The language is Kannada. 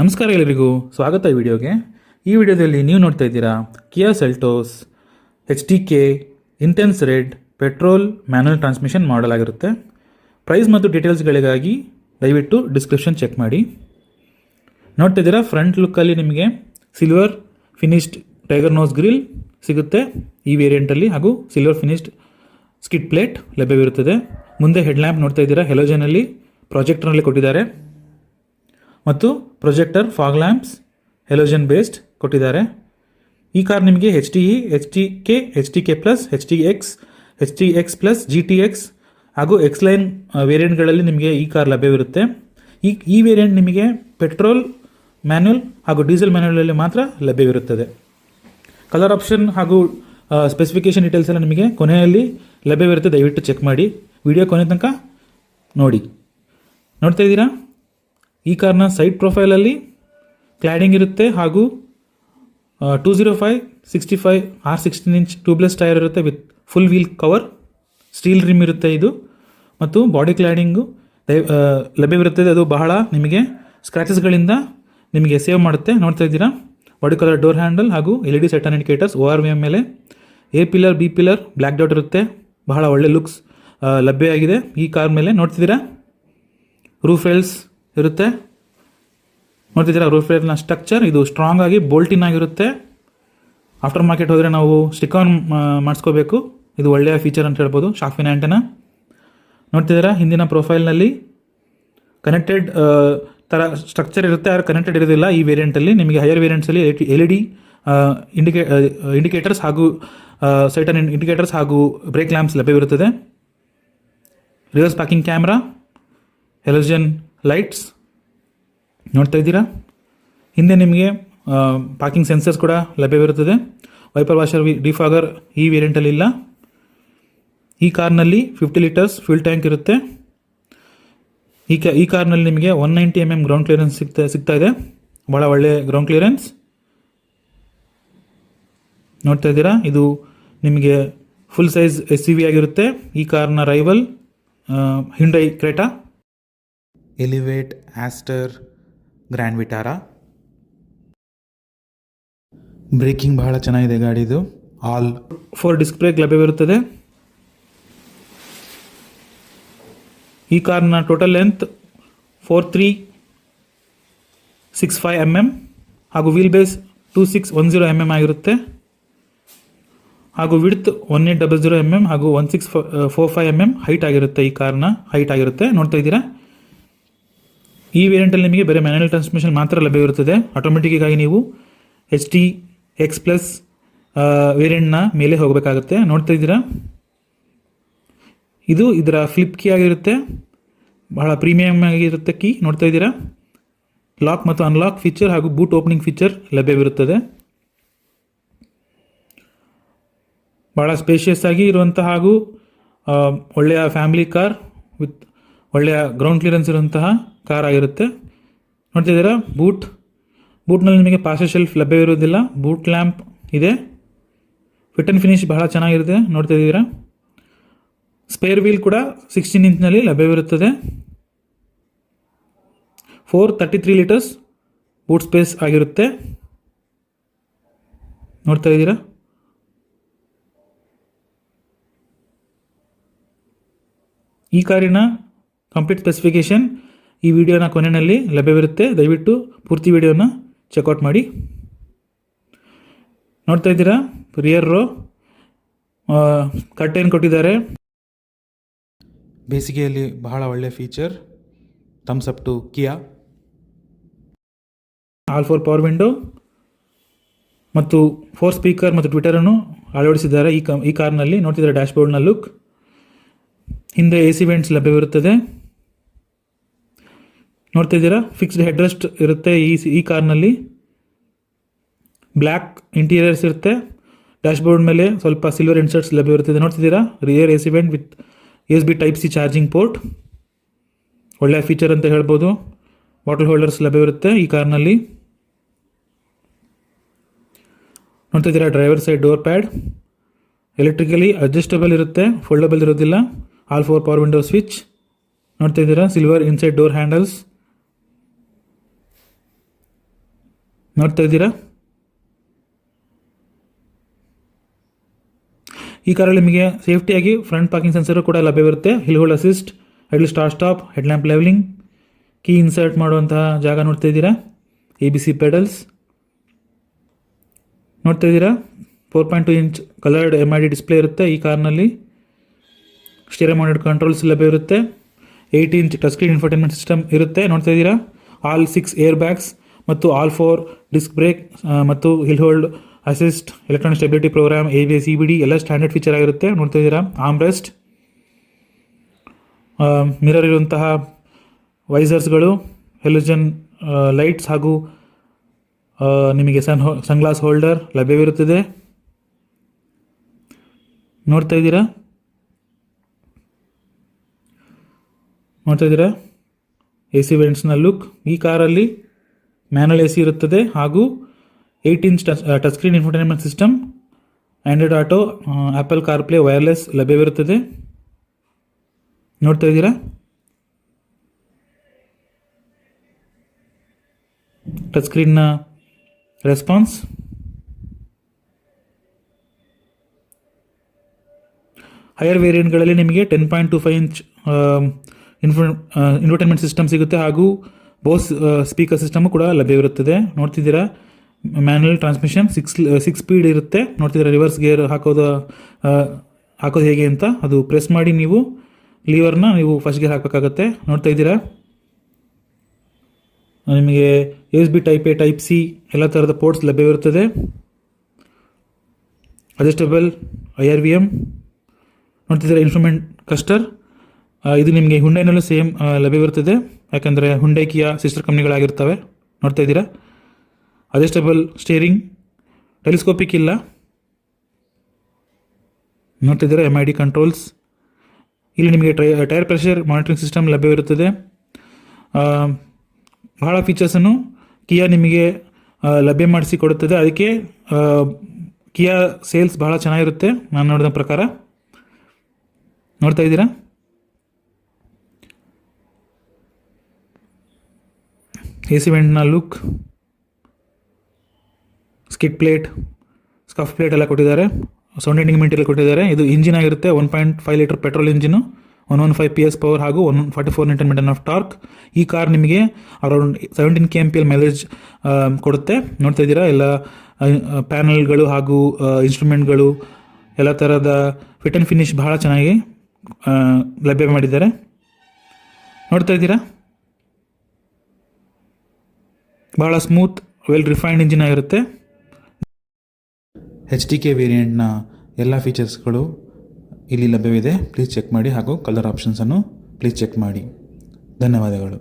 ನಮಸ್ಕಾರ ಎಲ್ಲರಿಗೂ ಸ್ವಾಗತ ಈ ವಿಡಿಯೋಗೆ. ಈ ವಿಡಿಯೋದಲ್ಲಿ ನೀವು ನೋಡ್ತಾ ಇದ್ದೀರಾ Kia Seltos HTK intense red petrol manual transmission model ಆಗಿರುತ್ತೆ. ಪ್ರೈಸ್ ಮತ್ತು ಡೀಟೇಲ್ಸ್ಗಳಿಗಾಗಿ ದಯವಿಟ್ಟು ಡಿಸ್ಕ್ರಿಪ್ಷನ್ ಚೆಕ್ ಮಾಡಿ. ನೋಡ್ತಾ ಇದ್ದೀರಾ ಫ್ರಂಟ್ ಲುಕ್ಕಲ್ಲಿ ನಿಮಗೆ silver finished tiger nose grill ಸಿಗುತ್ತೆ ಈ ವೇರಿಯಂಟಲ್ಲಿ, ಹಾಗೂ ಸಿಲ್ವರ್ ಫಿನಿಶ್ಡ್ ಸ್ಕಿಡ್ ಪ್ಲೇಟ್ ಲಭ್ಯವಿರುತ್ತದೆ. ಮುಂದೆ ಹೆಡ್ ಲ್ಯಾಂಪ್ ನೋಡ್ತಾ ಇದ್ದೀರಾ ಹೆಲೋಜನಲ್ಲಿ ಪ್ರಾಜೆಕ್ಟರ್ನಲ್ಲಿ ಕೊಟ್ಟಿದ್ದಾರೆ, ಮತ್ತು ಪ್ರೊಜೆಕ್ಟರ್ ಫಾಗ್ ಲ್ಯಾಂಪ್ಸ್ ಹೆಲೋಜನ್ ಬೇಸ್ಡ್ ಕೊಟ್ಟಿದ್ದಾರೆ. ಈ ಕಾರ್ ನಿಮಗೆ HTE, HTK plus, HTX plus, GTX ಹಾಗೂ ಎಕ್ಸ್ಲೈನ್ ವೇರಿಯಂಟ್ಗಳಲ್ಲಿ ನಿಮಗೆ ಈ ಕಾರ್ ಲಭ್ಯವಿರುತ್ತೆ. ಈ ವೇರಿಯಂಟ್ ನಿಮಗೆ ಪೆಟ್ರೋಲ್ ಮ್ಯಾನ್ಯುಯಲ್ ಹಾಗೂ ಡೀಸೆಲ್ ಮ್ಯಾನ್ಯುಯಲಲ್ಲಿ ಮಾತ್ರ ಲಭ್ಯವಿರುತ್ತದೆ. ಕಲರ್ ಆಪ್ಷನ್ ಹಾಗೂ ಸ್ಪೆಸಿಫಿಕೇಷನ್ ಡೀಟೇಲ್ಸ್ ಎಲ್ಲ ನಿಮಗೆ ಕೊನೆಯಲ್ಲಿ ಲಭ್ಯವಿರುತ್ತೆ. ದಯವಿಟ್ಟು ಚೆಕ್ ಮಾಡಿ, ವಿಡಿಯೋ ಕೊನೆ ತನಕ ನೋಡಿ. ನೋಡ್ತಾ ಇದ್ದೀರಾ ಈ ಕಾರ್ನ ಸೈಡ್ ಪ್ರೊಫೈಲಲ್ಲಿ ಕ್ಲಾಡಿಂಗ್ ಇರುತ್ತೆ, ಹಾಗೂ 205/65 R16 ಇಂಚ್ ಟ್ಯೂಬ್ಲೆಸ್ ಟೈರ್ ಇರುತ್ತೆ with full wheel cover, steel rim ಇರುತ್ತೆ ಇದು, ಮತ್ತು ಬಾಡಿ ಕ್ಲಾಡಿಂಗು ಲಭ್ಯವಿರುತ್ತದೆ. ಅದು ಬಹಳ ನಿಮಗೆ ಸ್ಕ್ರಾಚಸ್ಗಳಿಂದ ನಿಮಗೆ ಸೇವ್ ಮಾಡುತ್ತೆ. ನೋಡ್ತಾ ಇದ್ದೀರಾ ಬಾಡಿ ಕಲರ್ ಡೋರ್ ಹ್ಯಾಂಡಲ್ ಹಾಗೂ LED ಸೆಟನ್ ಇಂಡಿಕೇಟರ್ಸ್ ORVM ಮೇಲೆ A pillar B pillar black dot ಇರುತ್ತೆ. ಬಹಳ ಒಳ್ಳೆ ಲುಕ್ಸ್ ಲಭ್ಯವಾಗಿದೆ ಈ ಕಾರ್ ಮೇಲೆ. ನೋಡ್ತಿದ್ದೀರಾ ರೂಫ್ ರೇಲ್ಸ್ ಇರುತ್ತೆ. ನೋಡ್ತಿದ್ದೀರಾ ರೂಫ್ ರೇಲ್ನ ಸ್ಟ್ರಕ್ಚರ್ ಇದು ಸ್ಟ್ರಾಂಗ್ ಆಗಿ ಬೋಲ್ಟಿನ್ ಆಗಿರುತ್ತೆ. ಆಫ್ಟರ್ ಮಾರ್ಕೆಟ್ ಹೋದರೆ ನಾವು ಸ್ಟಿಕ್ ಆನ್ ಮಾಡಿಸ್ಕೋಬೇಕು. ಇದು ಒಳ್ಳೆಯ ಫೀಚರ್ ಅಂತ ಹೇಳ್ಬೋದು. ಶಾರ್ಕ್ ಆಂಟೆನಾ ನೋಡ್ತಿದ್ದೀರಾ ಹಿಂದಿನ ಪ್ರೊಫೈಲ್ನಲ್ಲಿ ಕನೆಕ್ಟೆಡ್ ಥರ ಸ್ಟ್ರಕ್ಚರ್ ಇರುತ್ತೆ, ಆದರೆ ಕನೆಕ್ಟೆಡ್ ಇರೋದಿಲ್ಲ ಈ ವೇರಿಯಂಟಲ್ಲಿ. ನಿಮಗೆ ಹೈಯರ್ ವೇರಿಯಂಟ್ಸಲ್ಲಿ LED ಇಂಡಿಕೇಟರ್ಸ್ ಹಾಗೂ ಸೈಟನ್ ಇಂಡಿಕೇಟರ್ಸ್ ಹಾಗೂ ಬ್ರೇಕ್ ಲ್ಯಾಂಪ್ಸ್ ಲಭ್ಯವಿರುತ್ತದೆ. ರಿವರ್ಸ್ ಪಾರ್ಕಿಂಗ್ ಕ್ಯಾಮ್ರಾ, ಹೆಲೋಜನ್ ಲೈಟ್ಸ್ ನೋಡ್ತಾ ಇದ್ದೀರಾ. ಹಿಂದೆ ನಿಮಗೆ ಪಾರ್ಕಿಂಗ್ ಸೆನ್ಸರ್ಸ್ ಕೂಡ ಲಭ್ಯವಿರುತ್ತದೆ. ವೈಪರ್ ವಾಷರ್ ಡಿಫಾಗರ್ ಈ ವೇರಿಯಂಟಲ್ಲಿ ಇಲ್ಲ. ಈ ಕಾರ್ನಲ್ಲಿ 50 ಲೀಟರ್ಸ್ ಫ್ಯೂಲ್ ಟ್ಯಾಂಕ್ ಇರುತ್ತೆ. ಈ ಕಾರ್ನಲ್ಲಿ ನಿಮಗೆ 190 mm ಗ್ರೌಂಡ್ ಕ್ಲಿಯರೆನ್ಸ್ ಸಿಗ್ತಾ ಇದೆ. ಭಾಳ ಒಳ್ಳೆಯ ಗ್ರೌಂಡ್ ಕ್ಲಿಯರೆನ್ಸ್. ನೋಡ್ತಾ ಇದ್ದೀರಾ ಇದು ನಿಮಗೆ ಫುಲ್ ಸೈಜ್ SUV ಆಗಿರುತ್ತೆ. ಈ ಕಾರ್ನ rival Hyundai Creta, elevate, Aster, grand Vitara. Breaking ಬಹಳ ಚೆನ್ನಾಗಿದೆ ಗಾಡಿದು. ಆಲ್ 4 ಡಿಸ್ಕ್ ಬ್ರೇಕ್ ಲಭ್ಯವಿರುತ್ತದೆ. ಈ ಕಾರ್ನ ಟೋಟಲ್ ಲೆಂತ್ 4365 mm ಹಾಗೂ ವೀಲ್ ಬೇಸ್ 2610 mm ಆಗಿರುತ್ತೆ, ಹಾಗೂ ವಿಡ್ತ್ 1800 mm ಹಾಗೂ 1645 mm ಹೈಟ್ ಆಗಿರುತ್ತೆ. ಈ ಕಾರ್ನ ಹೈಟ್ ಆಗಿರುತ್ತೆ. ನೋಡ್ತಾ ಇದ್ದೀರಾ ಈ ವೇರಿಯಂಟಲ್ಲಿ ನಿಮಗೆ ಬೇರೆ ಮ್ಯಾನ್ಯುಯಲ್ ಟ್ರಾನ್ಸ್ಮಿಷನ್ ಮಾತ್ರ ಲಭ್ಯವಿರುತ್ತದೆ. ಆಟೋಮೆಟಿಕ್ಕಾಗಿ ನೀವು HTX ಪ್ಲಸ್ ವೇರಿಯಂಟ್ನ ಮೇಲೆ ಹೋಗಬೇಕಾಗುತ್ತೆ. ನೋಡ್ತಾ ಇದ್ದೀರಾ ಇದು ಇದರ ಫ್ಲಿಪ್ ಕೀ ಆಗಿರುತ್ತೆ. ಬಹಳ ಪ್ರೀಮಿಯಮ್ ಆಗಿರುತ್ತೆ ಕೀ. ನೋಡ್ತಾ ಇದ್ದೀರಾ ಲಾಕ್ ಮತ್ತು ಅನ್ಲಾಕ್ ಫೀಚರ್ ಹಾಗೂ ಬೂಟ್ ಓಪನಿಂಗ್ ಫೀಚರ್ ಲಭ್ಯವಿರುತ್ತದೆ. ಭಾಳ ಸ್ಪೇಷಿಯಸ್ ಆಗಿ ಇರುವಂತಹ ಹಾಗೂ ಒಳ್ಳೆಯ ಫ್ಯಾಮಿಲಿ ಕಾರ್ ವಿತ್ ಒಳ್ಳೆಯ ಗ್ರೌಂಡ್ ಕ್ಲಿಯರೆನ್ಸ್ ಇರುವಂತಹ ಕಾರ್ ಆಗಿರುತ್ತೆ. ನೋಡ್ತಿದ್ದೀರಾ ಬೂಟ್ನಲ್ಲಿ ನಿಮಗೆ ಪಾರ್ಸಲ್ ಶೆಲ್ಫ್ ಲಭ್ಯವಿರುವುದಿಲ್ಲ. ಬೂಟ್ ಲ್ಯಾಂಪ್ ಇದೆ. ಫಿಟ್ ಆ್ಯಂಡ್ ಫಿನಿಶ್ ಬಹಳ ಚೆನ್ನಾಗಿರುತ್ತೆ. ನೋಡ್ತಾ ಇದ್ದೀರಾ ಸ್ಪೇರ್ ವೀಲ್ ಕೂಡ 16 ಇಂಚ್ನಲ್ಲಿ ಲಭ್ಯವಿರುತ್ತದೆ. 433 ಲೀಟರ್ಸ್ ಬೂಟ್ ಸ್ಪೇಸ್ ಆಗಿರುತ್ತೆ. ನೋಡ್ತಾ ಇದ್ದೀರಾ ಈ ಕಾರಿನ ಕಂಪ್ಲೀಟ್ ಸ್ಪೆಸಿಫಿಕೇಷನ್ ಈ ವಿಡಿಯೋನ ಕೊನೆಯಲ್ಲಿ ಲಭ್ಯವಿರುತ್ತೆ. ದಯವಿಟ್ಟು ಪೂರ್ತಿ ವಿಡಿಯೋನ ಚೆಕ್ಔಟ್ ಮಾಡಿ. ನೋಡ್ತಾ ಇದ್ದೀರಾ ರಿಯರ್ ರೋ ಕರ್ಟೈನ್ ಕೊಟ್ಟಿದ್ದಾರೆ. ಬೇಸಿಗೆಯಲ್ಲಿ ಬಹಳ ಒಳ್ಳೆಯ feature. Thumbs up to Kia. All 4 power window ಮತ್ತು 4 ಸ್ಪೀಕರ್ ಮತ್ತು ಟ್ವಿಟರನ್ನು ಅಳವಡಿಸಿದ್ದಾರೆ ಈ ಕಾರ್ನಲ್ಲಿ. ನೋಡ್ತಿದ್ದಾರೆ ಡ್ಯಾಶ್ಬೋರ್ಡ್ನ ಲುಕ್. ಹಿಂದೆ AC ವೆಂಟ್ಸ್ ಲಭ್ಯವಿರುತ್ತದೆ. ನೋಡ್ತಾ ಇದ್ದೀರಾ ಫಿಕ್ಸ್ಡ್ ಹೆಡ್ ರೆಸ್ಟ್ ಇರುತ್ತೆ ಈ ಕಾರ್ನಲ್ಲಿ. ಬ್ಲ್ಯಾಕ್ ಇಂಟೀರಿಯರ್ಸ್ ಇರುತ್ತೆ. ಡ್ಯಾಶ್ಬೋರ್ಡ್ ಮೇಲೆ ಸ್ವಲ್ಪ ಸಿಲ್ವರ್ ಇನ್ಸರ್ಟ್ಸ್ ಲಭ್ಯವಿರುತ್ತದೆ. ನೋಡ್ತಿದ್ದೀರಾ rear AC went with USB Type-C charging port, ಒಳ್ಳೆಯ ಫೀಚರ್ ಅಂತ ಹೇಳ್ಬೋದು. ಬಾಟಲ್ ಹೋಲ್ಡರ್ಸ್ ಲಭ್ಯವಿರುತ್ತೆ ಈ ಕಾರ್ನಲ್ಲಿ. ನೋಡ್ತಾ ಇದ್ದೀರಾ driver side door pad electrically adjustable ಇರುತ್ತೆ, ಫೋಲ್ಡಬಲ್ ಇರೋದಿಲ್ಲ. All 4 power window switch. ನೋಡ್ತಾ ಇದ್ದೀರಾ ಸಿಲ್ವರ್ ಇನ್ಸೈಡ್ ಡೋರ್ ಹ್ಯಾಂಡಲ್ಸ್. ನೋಡ್ತಾ ಇದ್ದೀರಾ. ಈ ಕಾರಲ್ಲಿ ನಿಮಗೆ ಸೇಫ್ಟಿಯಾಗಿ ಫ್ರಂಟ್ ಪಾರ್ಕಿಂಗ್ ಸೆನ್ಸರು ಕೂಡ ಲಭ್ಯವಿರುತ್ತೆ. Hill hold assist, head start stop, head lamp levelling, key insert ಮಾಡುವಂತಹ ಜಾಗ ನೋಡ್ತಾ ಇದ್ದೀರಾ. ABC ಪೆಡಲ್ಸ್ ನೋಡ್ತಾ ಇದ್ದೀರಾ. 4.2 ಇಂಚ್ ಕಲರ್ಡ್ MID ಡಿಸ್ಪ್ಲೇ ಇರುತ್ತೆ ಈ ಕಾರ್ನಲ್ಲಿ. ಸ್ಟೀರಿಂಗ್ ಮೌಂಟೆಡ್ ಕಂಟ್ರೋಲ್ಸ್ ಲಭ್ಯವಿರುತ್ತೆ. 8 inch touch screen infotainment system ಇರುತ್ತೆ. ನೋಡ್ತಾ ಇದ್ದೀರಾ. ಆಲ್ 6 ಏರ್ ಬ್ಯಾಗ್ಸ್ ಮತ್ತು ಆಲ್ 4 ಡಿಸ್ಕ್ ಬ್ರೇಕ್ ಮತ್ತು hill hold assist, electronic stability programme, ABS CBD ಎಲ್ಲ ಸ್ಟ್ಯಾಂಡರ್ಡ್ ಫೀಚರ್ ಆಗಿರುತ್ತೆ. ನೋಡ್ತಾ ಇದ್ದೀರಾ. ಆರ್ಮ್ರೆಸ್ಟ್, ಮಿರರ್ ಇರುವಂತಹ ವೈಸರ್ಸ್ಗಳು, ಹೆಲೋಜನ್ ಲೈಟ್ಸ್ ಹಾಗೂ ನಿಮಗೆ ಸನ್ಗ್ಲಾಸ್ ಹೋಲ್ಡರ್ ಲಭ್ಯವಿರುತ್ತದೆ. ನೋಡ್ತಾ ಇದ್ದೀರಾ. AC ವೆಂಟ್ಸ್ನ ಲುಕ್. ಈ ಕಾರಲ್ಲಿ ಮ್ಯಾನುವಲ್ AC ಇರುತ್ತದೆ ಹಾಗೂ 8 inch touch screen infotainment system, Android Auto, Apple CarPlay wireless ಲಭ್ಯವಿರುತ್ತದೆ. ನೋಡ್ತಾ ಇದ್ದೀರಾ. ಟಚ್ ಸ್ಕ್ರೀನ್ನ ರೆಸ್ಪಾನ್ಸ್. ಹೈಯರ್ ವೇರಿಯಂಟ್ಗಳಲ್ಲಿ ನಿಮಗೆ 10.25 ಇಂಚ್ ಇನ್ಫೋಟೈನ್ಮೆಂಟ್ ಸಿಸ್ಟಮ್ ಸಿಗುತ್ತೆ ಹಾಗೂ ಬೋಸ್ ಸ್ಪೀಕರ್ ಸಿಸ್ಟಮು ಕೂಡ ಲಭ್ಯವಿರುತ್ತದೆ. ನೋಡ್ತಿದ್ದೀರಾ. ಮ್ಯಾನ್ಯಲ್ ಟ್ರಾನ್ಸ್ಮಿಷನ್ 6 ಸ್ಪೀಡ್ ಇರುತ್ತೆ. ನೋಡ್ತಿದ್ದೀರಾ. ರಿವರ್ಸ್ ಗೇರ್ ಹಾಕೋದು ಹೇಗೆ ಅಂತ ಅದು ಪ್ರೆಸ್ ಮಾಡಿ ನೀವು ಲೀವರ್ನ ನೀವು ಫಸ್ಟ್ ಗೇರ್ ಹಾಕಬೇಕಾಗತ್ತೆ. ನೋಡ್ತಾ ಇದ್ದೀರಾ. ನಿಮಗೆ USB type A, type C ಎಲ್ಲ ಥರದ ಪೋರ್ಟ್ಸ್ ಲಭ್ಯವಿರುತ್ತದೆ. Adjustable IRVM. ನೋಡ್ತಿದ್ದೀರಾ. ಇನ್ಸ್ಟ್ರೂಮೆಂಟ್ ಕ್ಲಸ್ಟರ್ ಇದು ನಿಮಗೆ ಹುಂಡೈನಲ್ಲೂ ಸೇಮ್ ಲಭ್ಯವಿರುತ್ತದೆ, ಯಾಕಂದರೆ ಹುಂಡೈ ಕಿಯಾ ಸಿಸ್ಟರ್ ಕಂಪ್ನಿಗಳಾಗಿರ್ತವೆ. ನೋಡ್ತಾ ಇದ್ದೀರಾ. ಅಡ್ಜಸ್ಟಬಲ್ ಸ್ಟೇರಿಂಗ್, ಟೆಲಿಸ್ಕೋಪಿಕ್ ಇಲ್ಲ. ನೋಡ್ತಿದ್ದೀರಾ. MID controls. ಇಲ್ಲಿ ನಿಮಗೆ ಟೈರ್ ಪ್ರೆಷರ್ ಮಾನಿಟರಿಂಗ್ ಸಿಸ್ಟಮ್ ಲಭ್ಯವಿರುತ್ತದೆ. ಬಹಳ ಫೀಚರ್ಸನ್ನು ಕಿಯಾ ನಿಮಗೆ ಲಭ್ಯ ಮಾಡಿಸಿ ಕೊಡುತ್ತದೆ. ಅದಕ್ಕೆ ಕಿಯಾ ಸೇಲ್ಸ್ ಬಹಳ ಚೆನ್ನಾಗಿರುತ್ತೆ ನಾನು ನೋಡಿದ ಪ್ರಕಾರ. ನೋಡ್ತಾ ಇದ್ದೀರಾ. AC ವೆಂಟ್ನ look, skid plate, scuff plate ಎಲ್ಲ ಕೊಟ್ಟಿದ್ದಾರೆ. ಸೌಂಡ್ ಎಂಡಿಂಗ್ ಮೆಟೀರಿಯಲ್ ಕೊಟ್ಟಿದ್ದಾರೆ. ಇದು ಇಂಜಿನ್ ಆಗಿರುತ್ತೆ. 1.5 litre petrol engine, 115 PS power ಹಾಗೂ 144 Nm ಆಫ್ ಟಾರ್ಕ್. ಈ ಕಾರ್ ನಿಮಗೆ ಅರೌಂಡ್ 17 kmpl ಮೈಲೇಜ್ ಕೊಡುತ್ತೆ. ನೋಡ್ತಾ ಇದ್ದೀರಾ. ಎಲ್ಲ ಪ್ಯಾನಲ್ಗಳು ಹಾಗೂ ಇನ್ಸ್ಟ್ರೂಮೆಂಟ್ಗಳು ಎಲ್ಲ ಥರದ ಫಿಟ್ ಆ್ಯಂಡ್ ಫಿನಿಶ್ ಬಹಳ ಚೆನ್ನಾಗಿ ಲಭ್ಯ ಮಾಡಿದ್ದಾರೆ. ನೋಡ್ತಾ ಇದ್ದೀರಾ. ಬಹಳ ಸ್ಮೂತ್, ವೆಲ್ ರಿಫೈನ್ಡ್ ಇಂಜಿನ್ ಆಗಿರುತ್ತೆ. HDK ವೇರಿಯಂಟ್ನ ಎಲ್ಲ ಫೀಚರ್ಸ್ಗಳು ಇಲ್ಲಿ ಲಭ್ಯವಿದೆ. ಪ್ಲೀಸ್ ಚೆಕ್ ಮಾಡಿ ಹಾಗೂ ಕಲರ್ ಆಪ್ಷನ್ಸನ್ನು ಪ್ಲೀಸ್ ಚೆಕ್ ಮಾಡಿ. ಧನ್ಯವಾದಗಳು.